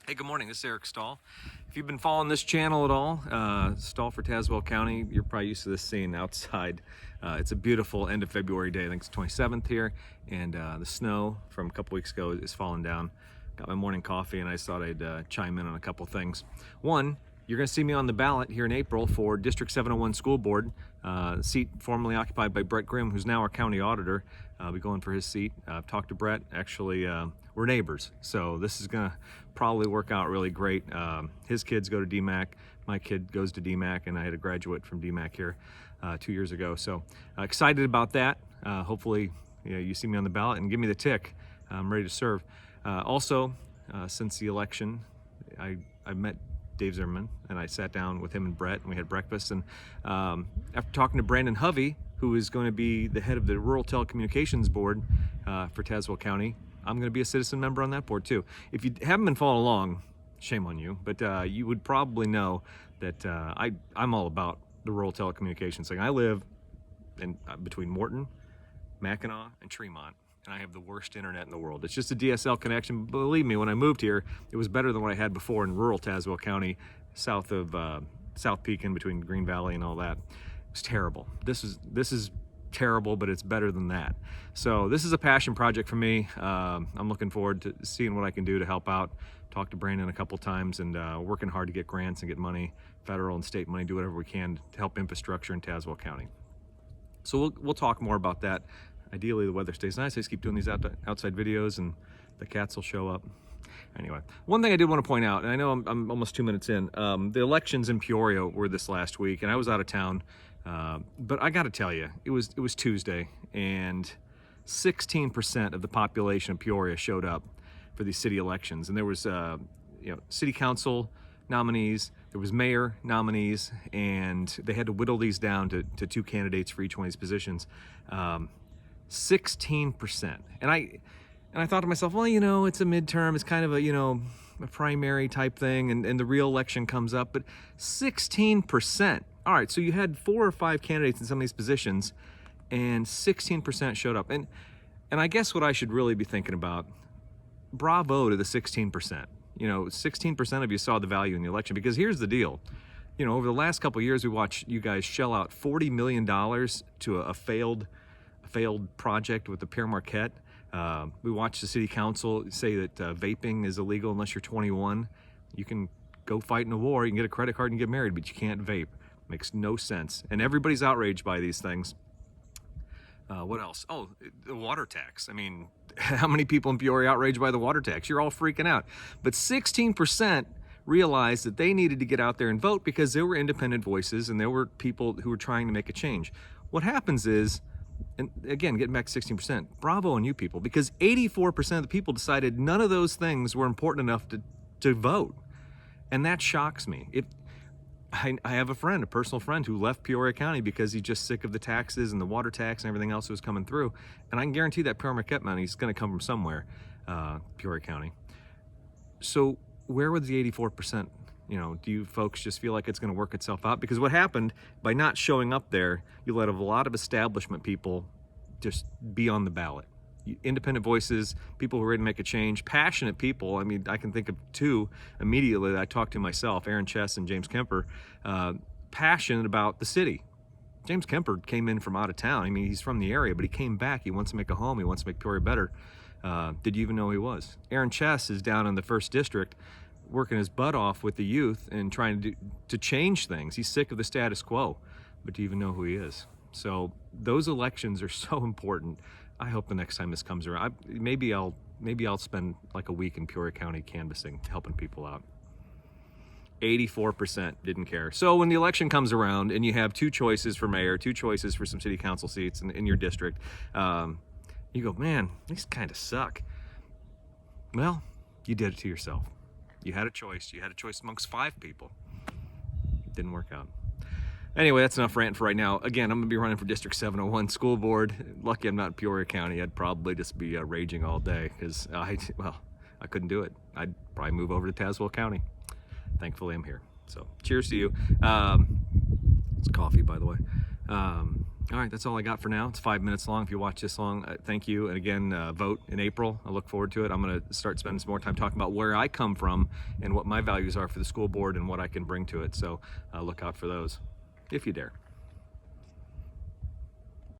Hey, good morning. This is Eric Stahl. If you've been following this channel at all, Stahl for Tazewell County, you're probably used to this scene outside. It's a beautiful end of February day. I think it's 27th here, and the snow from a couple weeks ago is falling down. Got my morning coffee, and I thought I'd chime in on a couple things. One, you're going to see me on the ballot here in April for District 701 School Board, seat formerly occupied by Brett Grimm, who's now our county auditor. I'll be going for his seat. I've talked to Brett. Actually, we're neighbors, so this is going to probably work out really great. His kids go to DeeMack. My kid goes to DeeMack, and I had a graduate from DeeMack here 2 years ago. So excited about that. Hopefully, you see me on the ballot and give me the tick. I'm ready to serve. Also, since the election, I met Dave Zimmerman, and I sat down with him and Brett, and we had breakfast. And after talking to Brandon Hovey, who is going to be the head of the Rural Telecommunications Board for Tazewell County, I'm going to be a citizen member on that board too. If you haven't been following along, shame on you, but you would probably know that I'm all about the rural telecommunications thing. I live between Morton, Mackinac, and Tremont, and I have the worst internet in the world. It's just a DSL connection. Believe me, when I moved here, it was better than what I had before in rural Tazewell County, south of South Pekin, between Green Valley and all that. It was terrible. This is terrible, but it's better than that. So this is a passion project for me. I'm looking forward to seeing what I can do to help out. Talked to Brandon a couple times, and working hard to get grants and get money, federal and state money, do whatever we can to help infrastructure in Tazewell County. So we'll talk more about that. Ideally, the weather stays nice. I just keep doing these outside videos, and the cats will show up. Anyway, one thing I did want to point out, and I know I'm almost 2 minutes in, the elections in Peoria were this last week, and I was out of town. But I got to tell you, it was Tuesday, and 16% of the population of Peoria showed up for these city elections. And there was, city council nominees, there was mayor nominees, and they had to whittle these down to 2 candidates for each one of these positions. 16%. And I thought to myself, well, it's a midterm, it's kind of a primary type thing, and the real election comes up, but 16%. All right, so you had 4 or 5 candidates in some of these positions, and 16% showed up. And I guess what I should really be thinking about, bravo to the 16%. 16% of you saw the value in the election, because here's the deal. Over the last couple of years, we watched you guys shell out $40 million to a failed project with the Peoria Marquette. We watched the city council say that vaping is illegal unless you're 21. You can go fight in a war, you can get a credit card and get married, but you can't vape. Makes no sense. And everybody's outraged by these things. What else? Oh, the water tax. I mean, how many people in Peoria are outraged by the water tax? You're all freaking out. But 16% realized that they needed to get out there and vote because there were independent voices and there were people who were trying to make a change. What happens is, and again, getting back to 16%, bravo on you people, because 84% of the people decided none of those things were important enough to vote. And that shocks me. I have a personal friend who left Peoria County because he's just sick of the taxes and the water tax and everything else that was coming through. And I can guarantee that Peoria Marquette money is going to come from somewhere, Peoria County. So where was the 84%? Do you folks just feel like it's going to work itself out? Because what happened, by not showing up there, you let a lot of establishment people just be on the ballot. Independent voices, people who are ready to make a change, passionate people. I mean, I can think of 2 immediately that I talked to myself, Aaron Chess and James Kemper, passionate about the city. James Kemper came in from out of town. I mean, he's from the area, but he came back. He wants to make a home. He wants to make Peoria better. Did you even know who he was? Aaron Chess is down in the 1st District working his butt off with the youth and trying to change things. He's sick of the status quo, but do you even know who he is? So those elections are so important. I hope the next time this comes around, maybe I'll spend like a week in Peoria County canvassing, helping people out. 84% didn't care. So when the election comes around and you have 2 choices for mayor, 2 choices for some city council seats in your district, you go, man, these kind of suck. Well, you did it to yourself. You had a choice. You had a choice amongst 5 people. Didn't work out. Anyway, that's enough rant for right now. Again, I'm going to be running for District 701 School Board. Lucky I'm not in Peoria County. I'd probably just be raging all day because I couldn't do it. I'd probably move over to Tazewell County. Thankfully, I'm here. So cheers to you. It's coffee, by the way. All right, that's all I got for now. It's 5 minutes long. If you watch this long, thank you. And again, vote in April. I look forward to it. I'm going to start spending some more time talking about where I come from and what my values are for the school board and what I can bring to it. So look out for those, if you dare.